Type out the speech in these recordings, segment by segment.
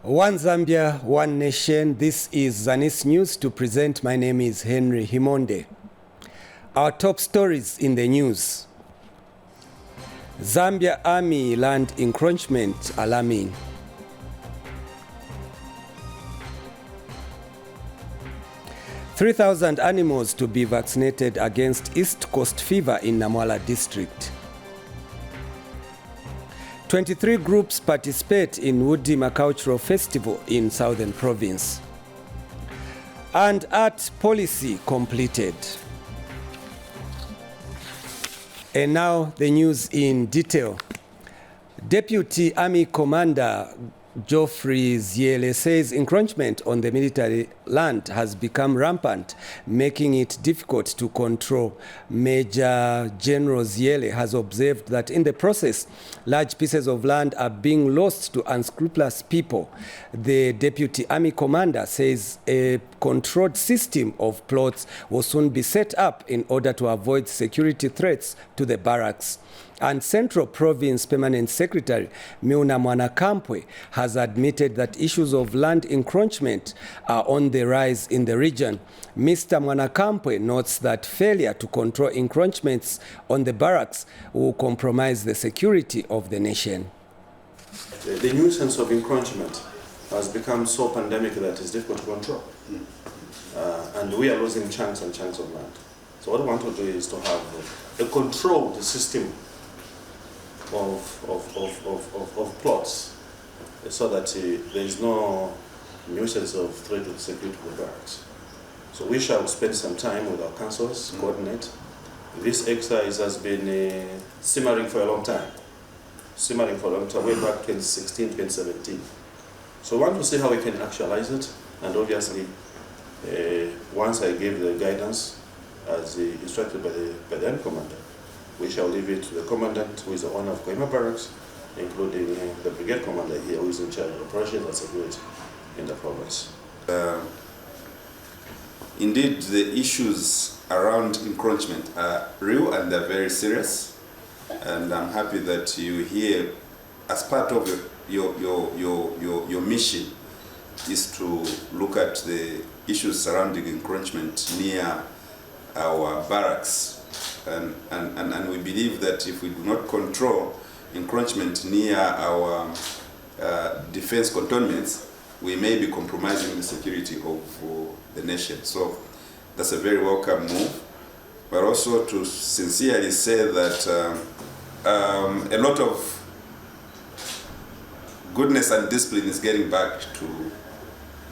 One Zambia, one nation. This is Zanis News. To present, my name is Henry Himonde. Our top stories in the news. Zambia Army land encroachment alarming. $3,000 animals to be vaccinated against East Coast fever in Namala district. 23 groups participate in Woodima Cultural Festival in Southern Province. And art policy completed. And now the news in detail. Deputy Army Commander Geoffrey Zyele says encroachment on the military land has become rampant, making it difficult to control. Major General Zyele has observed that in the process, large pieces of land are being lost to unscrupulous people. The Deputy Army Commander says a controlled system of plots will soon be set up in order to avoid security threats to the barracks. And Central Province Permanent Secretary Milna Mwanakampwe has admitted that issues of land encroachment are on the rise in the region. Mr. Mwanakampwe notes that failure to control encroachments on the barracks will compromise the security of the nation. The nuisance of encroachment has become so pandemic that it's difficult to control. And we are losing chunks and chunks of land. So what we want to do is to have a controlled system of plots, so that there is no nuisance of threat to the security of the barracks. So we shall spend some time with our councils, coordinate. This exercise has been simmering for a long time. Way back 2016, 2017. So we want to see how we can actualize it, and obviously, once I give the guidance as instructed by the Army Commander, we shall leave it to the commandant, who is the owner of Kohima Barracks, including the brigade commander here, who is in charge of operations and security in the province. Indeed, the issues around encroachment are real and they're very serious. And I'm happy that you here, as part of your mission, is to look at the issues surrounding encroachment near our barracks. And we believe that if we do not control encroachment near our defense cantonments, we may be compromising the security of the nation. So that's a very welcome move. But also to sincerely say that a lot of goodness and discipline is getting back to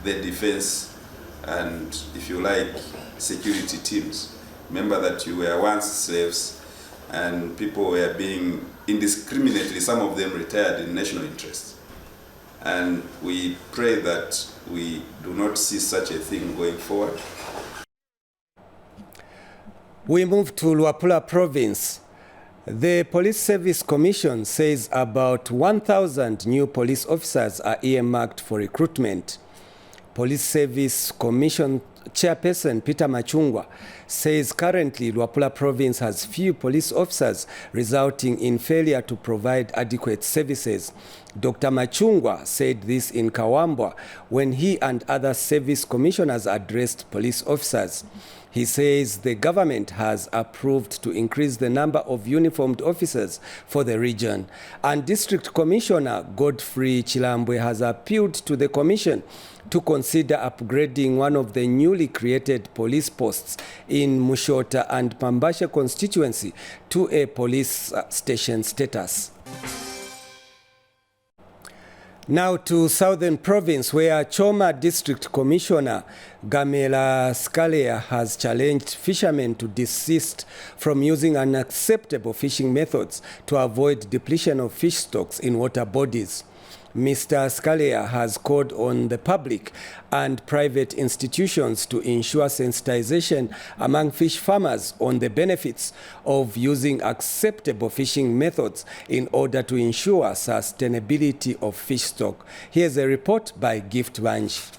the defense and, if you like, security teams. Remember that you were once slaves and people were being indiscriminately, some of them retired in national interest. And we pray that we do not see such a thing going forward. We move to Luapula Province. The Police Service Commission says about 1,000 new police officers are earmarked for recruitment. Police Service Commission Chairperson Peter Machungwa says currently Luapula Province has few police officers, resulting in failure to provide adequate services. Dr. Machungwa said this in Kawambwa when he and other service commissioners addressed police officers. He says the government has approved to increase the number of uniformed officers for the region. And District Commissioner Godfrey Chilambwe has appealed to the Commission to consider upgrading one of the newly created police posts in Mushota and Pambashe constituency to a police station status. Now to Southern Province, where Choma District Commissioner Gamela Scalia has challenged fishermen to desist from using unacceptable fishing methods to avoid depletion of fish stocks in water bodies. Mr. Scalia has called on the public and private institutions to ensure sensitization among fish farmers on the benefits of using acceptable fishing methods in order to ensure sustainability of fish stock. Here's a report by Gift Vanj.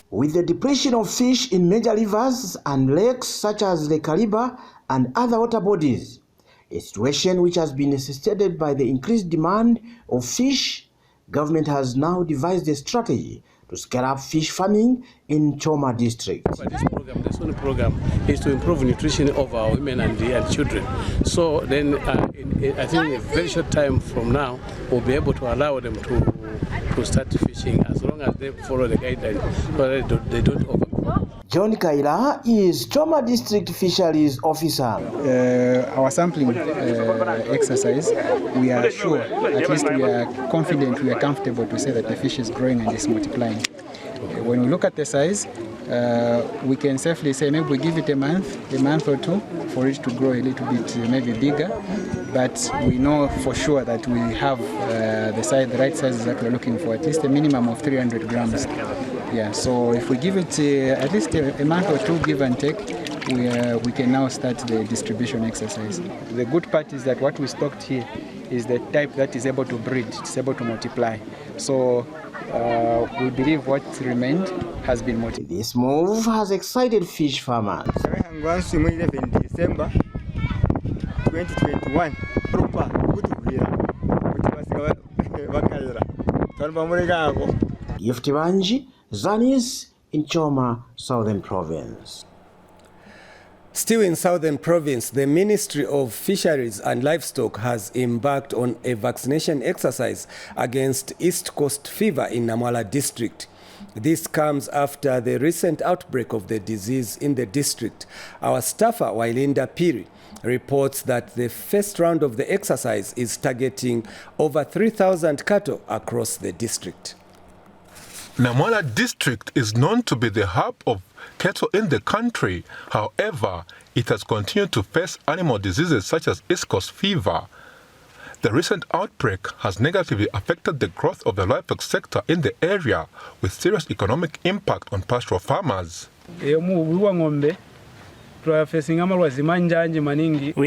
With the depletion of fish in major rivers and lakes such as Lake Kariba and other water bodies, a situation which has been necessitated by the increased demand of fish, government has now devised a strategy to scale up fish farming in Choma district. This only program is to improve nutrition of our women and children. So then I think in a very short time from now, we'll be able to allow them to start fishing as long as they follow the guidelines so they don't overgrow. John Kaila is Choma District Fisheries Officer. Our sampling exercise, we are sure, at least we are confident, we are comfortable to say that the fish is growing and is multiplying. When we look at the size, we can safely say maybe we give it a month or two for it to grow a little bit maybe bigger, but we know for sure that we have the right sizes that we're looking for, at least a minimum of 300 grams. Yeah, so if we give it at least a month or two, give and take, we can now start the distribution exercise. The good part is that what we stocked here is the type that is able to breed, it's able to multiply. So we believe what remained has been multiplied. This move has excited fish farmers. Once in December 2021, Yeftibanji, Zanis in Choma, Southern Province. Still in Southern Province, the Ministry of Fisheries and Livestock has embarked on a vaccination exercise against East Coast fever in Namala district. This comes after the recent outbreak of the disease in the district. Our staffer, Wailinda Piri, reports that the first round of the exercise is targeting over 3,000 cattle across the district. Namala district is known to be the hub of cattle in the country. However, it has continued to face animal diseases such as East Coast fever. The recent outbreak has negatively affected the growth of the livestock sector in the area, with serious economic impact on pastoral farmers. We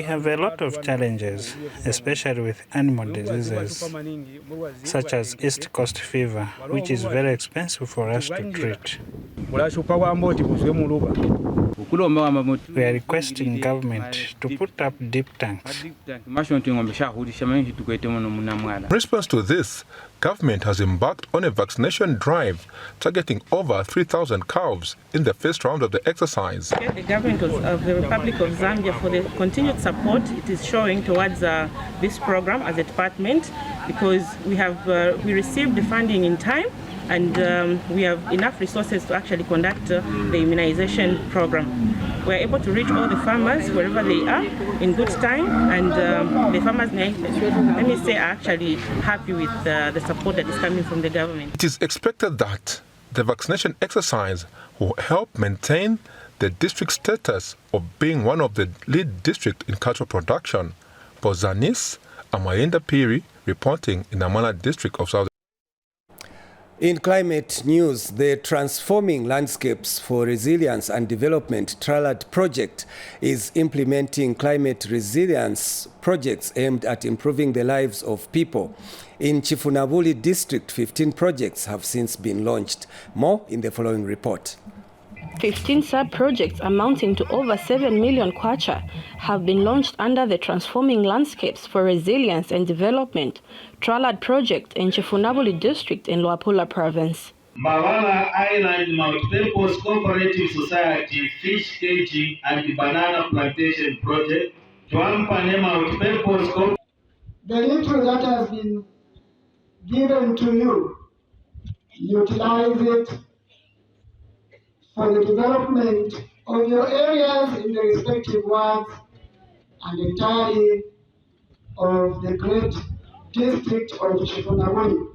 have a lot of challenges, especially with animal diseases, such as East Coast fever, which is very expensive for us to treat. We are requesting government to put up deep tanks. In response to this, government has embarked on a vaccination drive targeting over 3,000 calves in the first round of the exercise. The government of the Republic of Zambia for the continued support it is showing towards this program as a department, because we received the funding in time and we have enough resources to actually conduct the immunization program. We're able to reach all the farmers wherever they are in good time, and the farmers, let me say, are actually happy with the support that is coming from the government. It is expected that the vaccination exercise will help maintain the district's status of being one of the lead districts in cattle production. For Zanis, Wailinda Piri reporting in Namala district of South. In climate news, the Transforming Landscapes for Resilience and Development Trallard project is implementing climate resilience projects aimed at improving the lives of people. In Chifunabuli district, 15 projects have since been launched. More in the following report. 15 sub-projects amounting to over 7 million kwacha have been launched under the Transforming Landscapes for Resilience and Development Trallard project in Chifunabuli district in Luapula province. Mawala Island Multipurpose Cooperative Society Fish Caging and Banana Plantation Project. The little that has been given to you, utilize it for the development of your areas in the respective wards and entirely of the great district of Chifunabuli.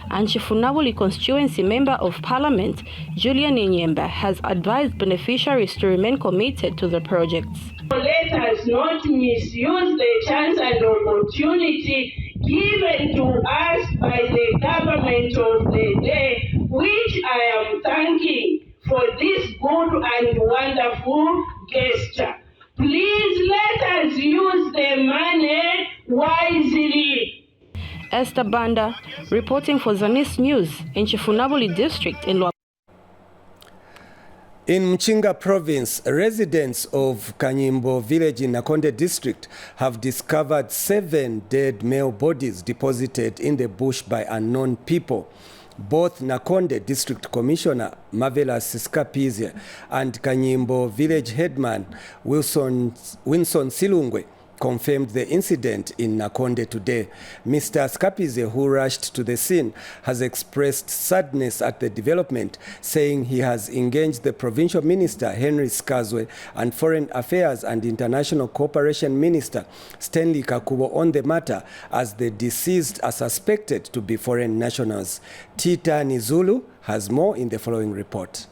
And Chifunabuli constituency member of parliament, Julian Inyemba, has advised beneficiaries to remain committed to the projects. Let us not misuse the chance and opportunity given to us by the government of the day, which I am thanking for this good and wonderful gesture. Please let us use the money wisely. Esther Banda, reporting for Zanis News in Chifunabuli district in Luapula. In Mchinga province, residents of Kanyimbo village in Nakonde district have discovered 7 dead male bodies deposited in the bush by unknown people. Both Nakonde District Commissioner Marvelous Siskapizia and Kanyimbo village headman Winston Silungwe confirmed the incident in Nakonde today. Mr. Skapize, who rushed to the scene, has expressed sadness at the development, saying he has engaged the provincial minister, Henry Skazwe, and Foreign Affairs and International Cooperation Minister, Stanley Kakubo, on the matter, as the deceased are suspected to be foreign nationals. Tita Nizulu has more in the following report.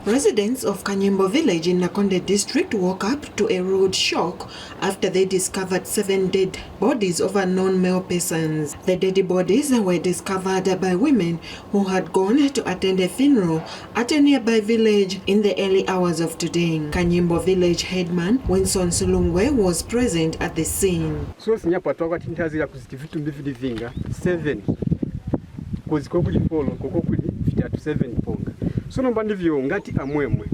Residents of Kanyimbo village in Nakonde district woke up to a rude shock after they discovered 7 dead bodies of unknown male persons. The dead bodies were discovered by women who had gone to attend a funeral at a nearby village in the early hours of today. Kanyimbo village headman Winston Silungwe was present at the scene. So sinyapatwa tintazira kuzivitu mbivinga 7 kuzikokuli follow kokokuli vitatu 7 ponga. Sono mbandivyo ngati amwemwe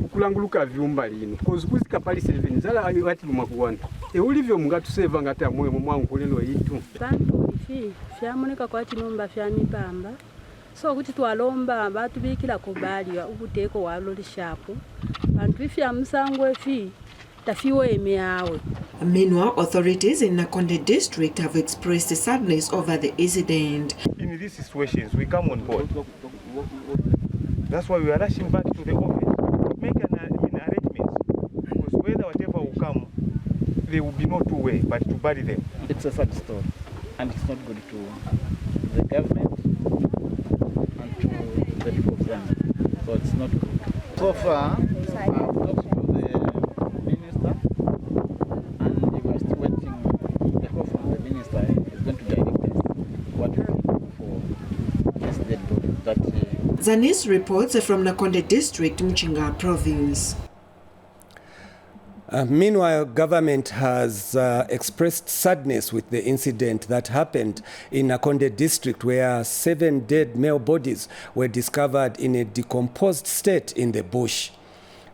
ukulanguluka vyumba lino kozikuzika pali 7 zala ati lumakuwana ulivyo mungatu seva ngati amwemwe mwankulelo yitu tanto ifi fyamoneka kwati nomba fyamipamba so kuti twalomba batubikira ko bali ubuteko walo lishapo bantu ifi amsangwe fi tafiwe emeawe. Meanwhile, authorities in Nakonde district have expressed sadness over the incident. In these situations, we come on board. That's why we are rushing back to the office to make an arrangement, because whether whatever will come, there will be no two way but to bury them. It's a sad story, and it's not good to the government and to the people of Zambia. So it's not good. So far, I've talked to the minister, and we are still waiting the call from the minister. Is going to direct us what to do for this dead body. Zanis reports from Nakonde district, Mchinga province. Meanwhile, government has expressed sadness with the incident that happened in Nakonde district, where 7 dead male bodies were discovered in a decomposed state in the bush.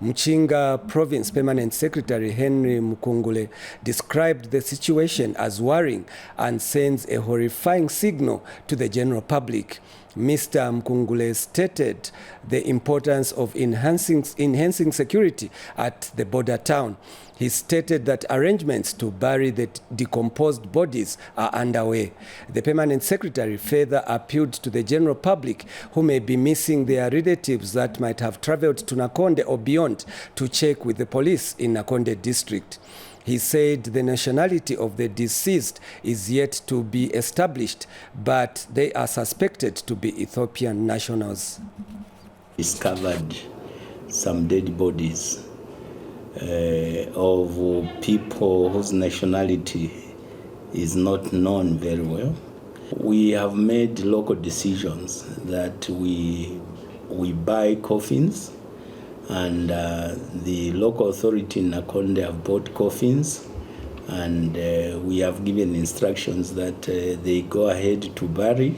Mchinga Province Permanent Secretary Henry Mukungule described the situation as worrying and sends a horrifying signal to the general public. Mr. Mkungule stated the importance of enhancing security at the border town. He stated that arrangements to bury the decomposed bodies are underway. The permanent secretary further appealed to the general public who may be missing their relatives that might have traveled to Nakonde or beyond to check with the police in Nakonde district. He said the nationality of the deceased is yet to be established, but they are suspected to be Ethiopian nationals. Discovered some dead bodies of people whose nationality is not known very well. We have made local decisions that we buy coffins, and the local authority in Nakonde have bought coffins, and we have given instructions that they go ahead to bury,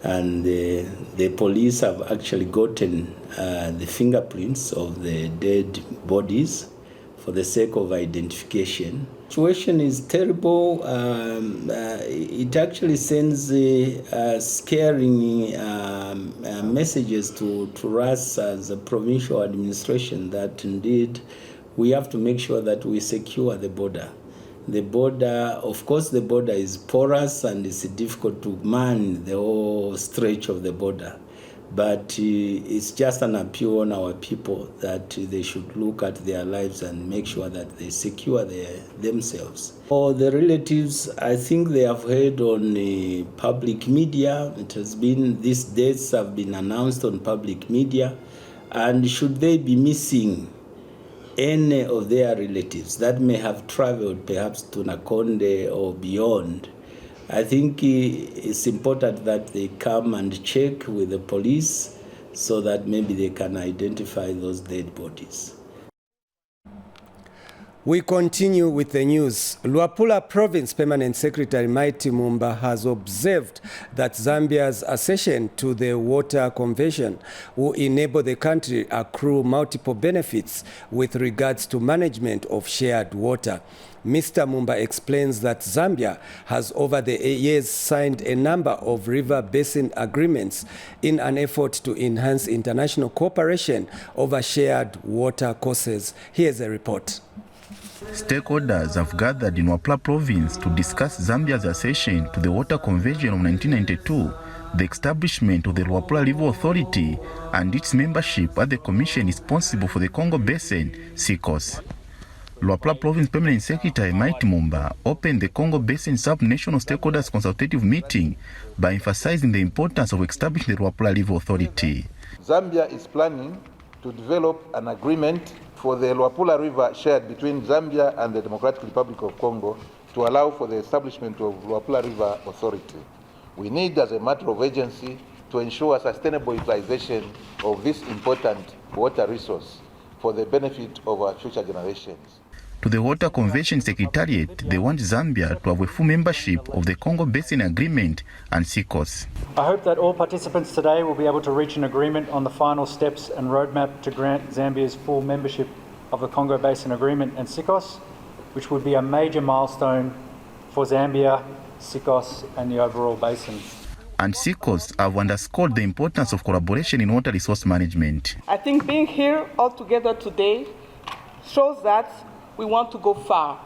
and the police have actually gotten the fingerprints of the dead bodies for the sake of identification. The situation is terrible. It actually sends scaring messages to us as a provincial administration that indeed we have to make sure that we secure the border. The border, of course, the border is porous and it's difficult to man the whole stretch of the border. But it's just an appeal on our people that they should look at their lives and make sure that they secure themselves. For the relatives, I think they have heard on public media. It has been, these deaths have been announced on public media. And should they be missing any of their relatives that may have traveled perhaps to Nakonde or beyond, I think it's important that they come and check with the police so that maybe they can identify those dead bodies. We continue with the news. Luapula Province Permanent Secretary Mighty Mumba has observed that Zambia's accession to the Water Convention will enable the country accrue multiple benefits with regards to management of shared water. Mr. Mumba explains that Zambia has over the years signed a number of river basin agreements in an effort to enhance international cooperation over shared water courses. Here's a report. Stakeholders have gathered in Luapula Province to discuss Zambia's accession to the Water Convention of 1992, the establishment of the Luapula River Authority, and its membership at the commission responsible for the Congo Basin, Census. Luapula Province Permanent Secretary Mighty Mumba opened the Congo Basin Sub-National Stakeholders Consultative Meeting by emphasizing the importance of establishing the Luapula River Authority. Zambia is planning to develop an agreement for the Luapula River shared between Zambia and the Democratic Republic of Congo to allow for the establishment of Luapula River Authority. We need, as a matter of urgency, to ensure sustainable utilization of this important water resource for the benefit of our future generations. To the Water Convention Secretariat, they want Zambia to have a full membership of the Congo Basin Agreement and Census. I hope that all participants today will be able to reach an agreement on the final steps and roadmap to grant Zambia's full membership of the Congo Basin Agreement and Census, which would be a major milestone for Zambia, Census and the overall basin. And Census have underscored the importance of collaboration in water resource management. I think being here all together today shows that we want to go far.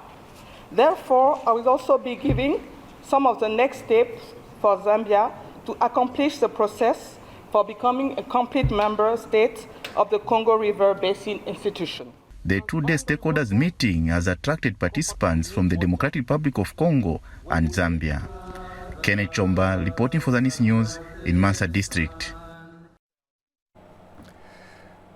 Therefore, I will also be giving some of the next steps for Zambia to accomplish the process for becoming a complete member state of the Congo River Basin Institution. The two-day stakeholders meeting has attracted participants from the Democratic Republic of Congo and Zambia. Kenneth Chomba reporting for Zanis News in Mansa District.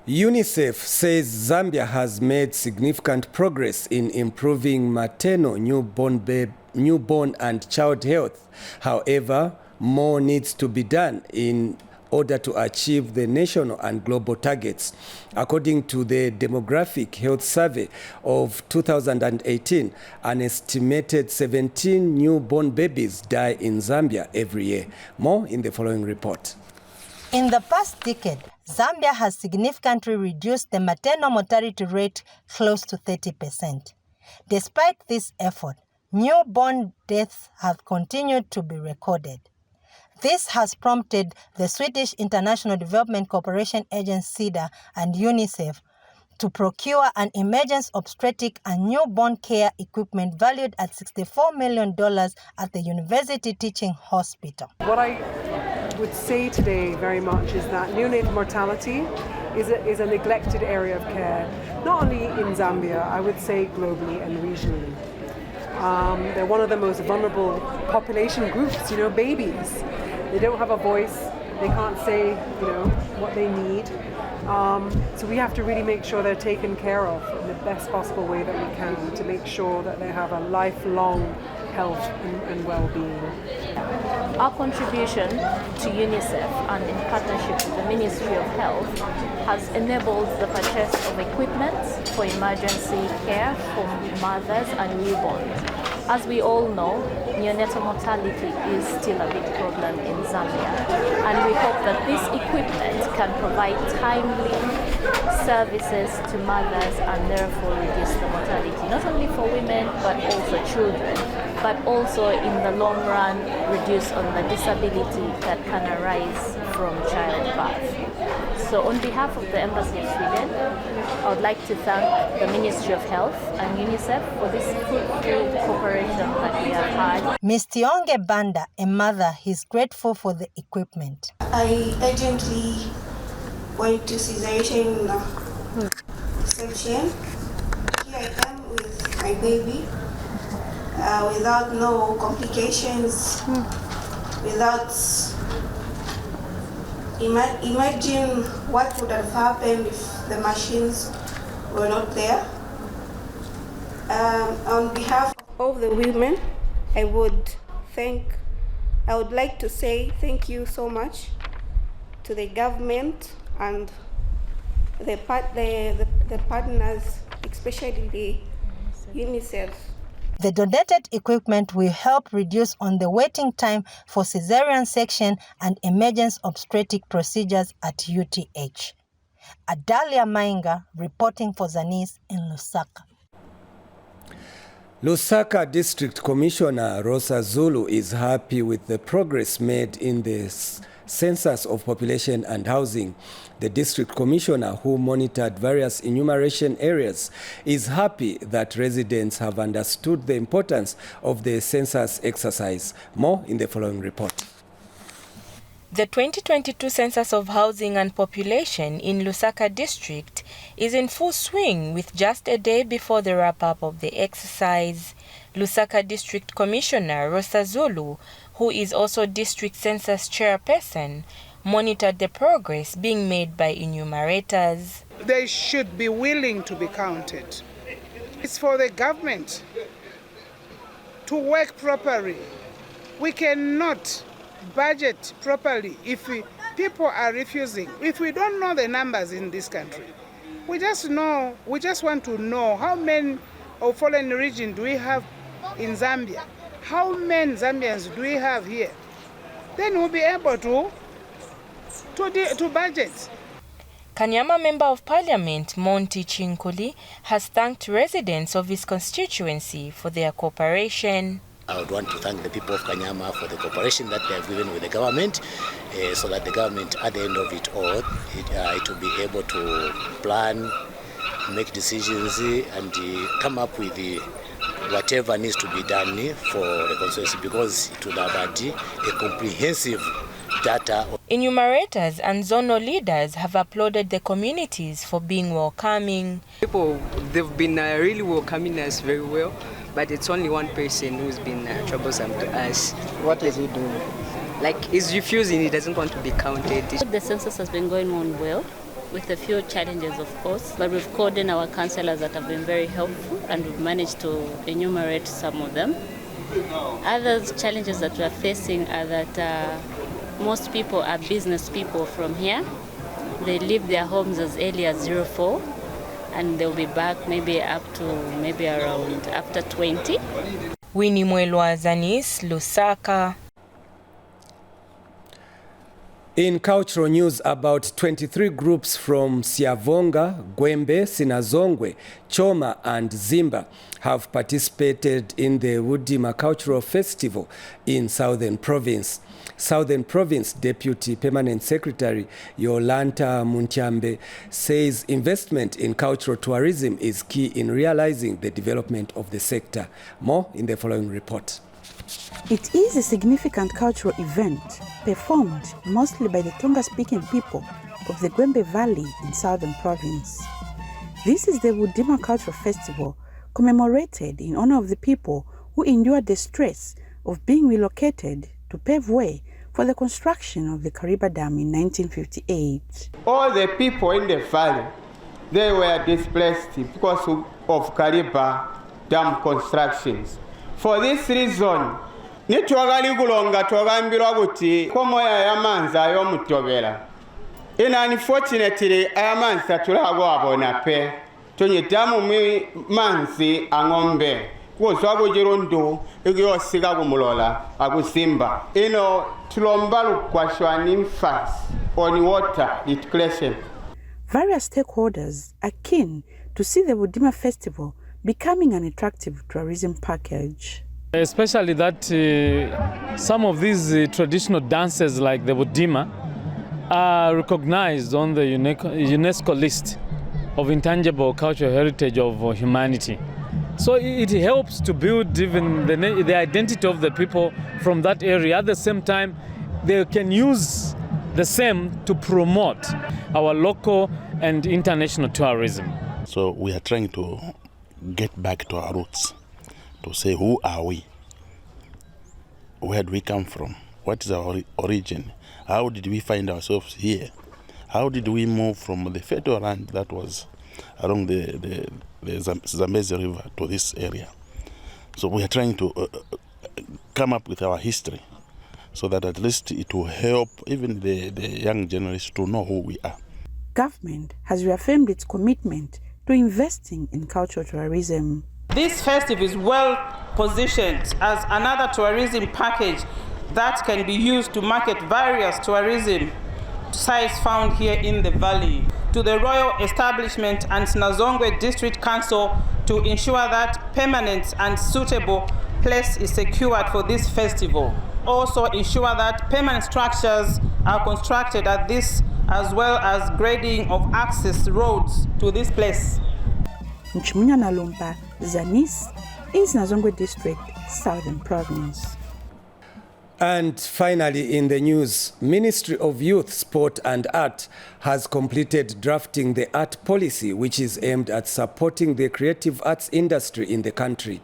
UNICEF says Zambia has made significant progress in improving maternal, newborn and child health. However, more needs to be done in order to achieve the national and global targets. According to the Demographic Health Survey of 2018, an estimated 17 newborn babies die in Zambia every year. More in the following report. In the past decade, Zambia has significantly reduced the maternal mortality rate close to 30%. Despite this effort, newborn deaths have continued to be recorded. This has prompted the Swedish International Development Cooperation Agency (SIDA) and UNICEF to procure an emergency obstetric and newborn care equipment valued at $64 million at the University Teaching Hospital. What I would say today very much is that neonatal mortality is a neglected area of care, not only in Zambia, I would say globally and regionally. They're one of the most vulnerable population groups, babies. They don't have a voice, they can't say, what they need. So we have to really make sure they're taken care of in the best possible way that we can to make sure that they have a lifelong health and well-being. Our contribution to UNICEF and in partnership with the Ministry of Health has enabled the purchase of equipment for emergency care for mothers and newborns. As we all know, neonatal mortality is still a big problem in Zambia, and we hope that this equipment can provide timely services to mothers and therefore reduce the mortality, not only for women but also children, but also in the long run reduce on the disability that can arise from childbirth. So on behalf of the Embassy of Sweden, I would like to thank the Ministry of Health and UNICEF for this fruitful cooperation that we have had. Ms. Tionge Banda, a mother, is grateful for the equipment. I urgently went to cesarean section. Here I am with my baby without no complications, without... Imagine what would have happened if the machines were not there. On behalf of the women, I would like to say thank you so much to the government and the partners, especially the UNICEF. The donated equipment will help reduce on the waiting time for cesarean section and emergency obstetric procedures at UTH. Adalia Mainga reporting for Zanis in Lusaka. Lusaka District Commissioner Rosa Zulu is happy with the progress made in the Census of Population and Housing. The District Commissioner, who monitored various enumeration areas, is happy that residents have understood the importance of the census exercise. More in the following report. The 2022 Census of Housing and Population in Lusaka District is in full swing with just a day before the wrap-up of the exercise. Lusaka District Commissioner Rosa Zulu, who is also District Census Chairperson, monitored the progress being made by enumerators. They should be willing to be counted. It's for the government to work properly. We cannot budget properly if people are refusing. If we don't know the numbers in this country, we just want to know how many of fallen region do we have in Zambia, how many Zambians do we have here. Then we'll be able to budget. Kanyama Member of Parliament Monty Chinkuli has thanked residents of his constituency for their cooperation. I would want to thank the people of Kanyama for the cooperation that they have given with the government, so that the government, at the end of it all, it will be able to plan, make decisions, and come up with whatever needs to be done for the constituency, because it would have had a comprehensive data. Enumerators and zonal leaders have applauded the communities for being welcoming. People, they've been really welcoming us very well. But it's only one person who's been troublesome to us. What is he doing? Like, he's refusing, he doesn't want to be counted. The census has been going on well, with a few challenges, of course. But we've called in our councillors that have been very helpful, and we've managed to enumerate some of them. Other challenges that we are facing are that most people are business people from here. They leave their homes as early as 04. And they'll be back maybe up to around after 20. Winnie Mwelwa, Zanis, Lusaka. In cultural news, about 23 groups from Siavonga, Gwembe, Sinazongwe, Choma and Zimba have participated in the Wudima Cultural Festival in Southern Province. Southern Province Deputy Permanent Secretary Yolanta Muntyambe says investment in cultural tourism is key in realizing the development of the sector. More in the following report. It is a significant cultural event performed mostly by the Tonga-speaking people of the Gwembe Valley in Southern Province. This is the Wudima Cultural Festival, commemorated in honor of the people who endured the stress of being relocated to pave way for the construction of the Kariba Dam in 1958. All the people in the valley, they were displaced because of Kariba Dam constructions. For this reason, nitwagali kulonga twagambirwa kuti komoya yamanzi ayomutobera. Unfortunately, ayamanzi atulagwabona pe. Tonye damu manzi angombe. Kuzoagojirondo igiyosiga kumulola akusimba. Tulomba lukwashwa infants on water declaration. Various stakeholders are keen to see the Wudima Festival becoming an attractive tourism package. Especially that some of these traditional dances like the Wudima are recognized on the UNESCO list of intangible cultural heritage of humanity. So it helps to build even the identity of the people from that area. At the same time, they can use the same to promote our local and international tourism. So we are trying to get back to our roots, to say who are we? Where do we come from? What is our origin? How did we find ourselves here? How did we move from the fertile land that was along the Zambezi River to this area? So we are trying to come up with our history so that at least it will help even the young generation to know who we are. Government has reaffirmed its commitment to investing in cultural tourism. This festival is well positioned as another tourism package that can be used to market various tourism sites found here in the valley, to the Royal Establishment and Nazongwe District Council to ensure that permanent and suitable place is secured for this festival. Also ensure that permanent structures are constructed at this, as well as grading of access roads to this place. Nchimunya Nalumba, Zanis, in Nazongwe District, Southern Province. And finally, in the news, Ministry of Youth, Sport and Art has completed drafting the art policy, which is aimed at supporting the creative arts industry in the country.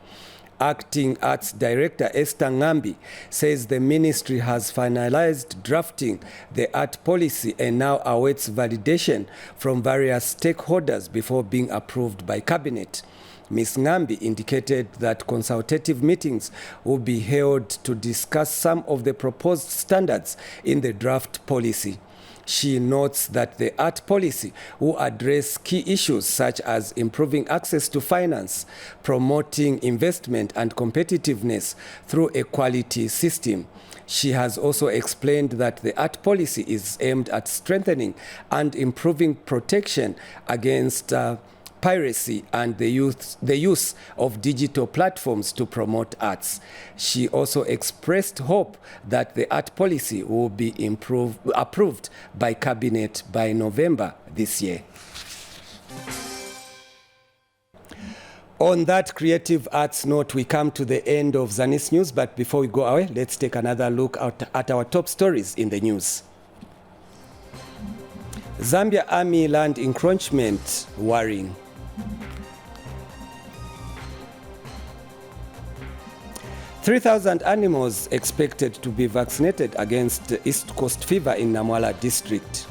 Acting Arts Director Esther Ngambi says the ministry has finalized drafting the art policy and now awaits validation from various stakeholders before being approved by Cabinet. Ms. Ngambi indicated that consultative meetings will be held to discuss some of the proposed standards in the draft policy. She notes that the art policy will address key issues such as improving access to finance, promoting investment and competitiveness through a quality system. She has also explained that the art policy is aimed at strengthening and improving protection against piracy and the use of digital platforms to promote arts. She also expressed hope that the art policy will be approved by Cabinet by November this year. On that creative arts note, we come to the end of Zanis News, but before we go away, let's take another look at our top stories in the news. Zambia Army land encroachment worrying. $3,000 animals expected to be vaccinated against East Coast fever in Namala district.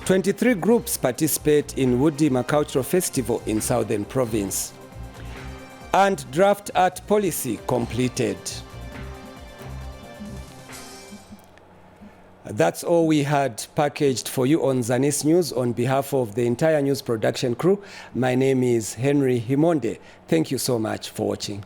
23 groups participate in Woodima Cultural Festival in Southern Province. And draft art policy completed. That's all we had packaged for you on Zanis News. On behalf of the entire news production crew, my name is Henry Himonde. Thank you so much for watching.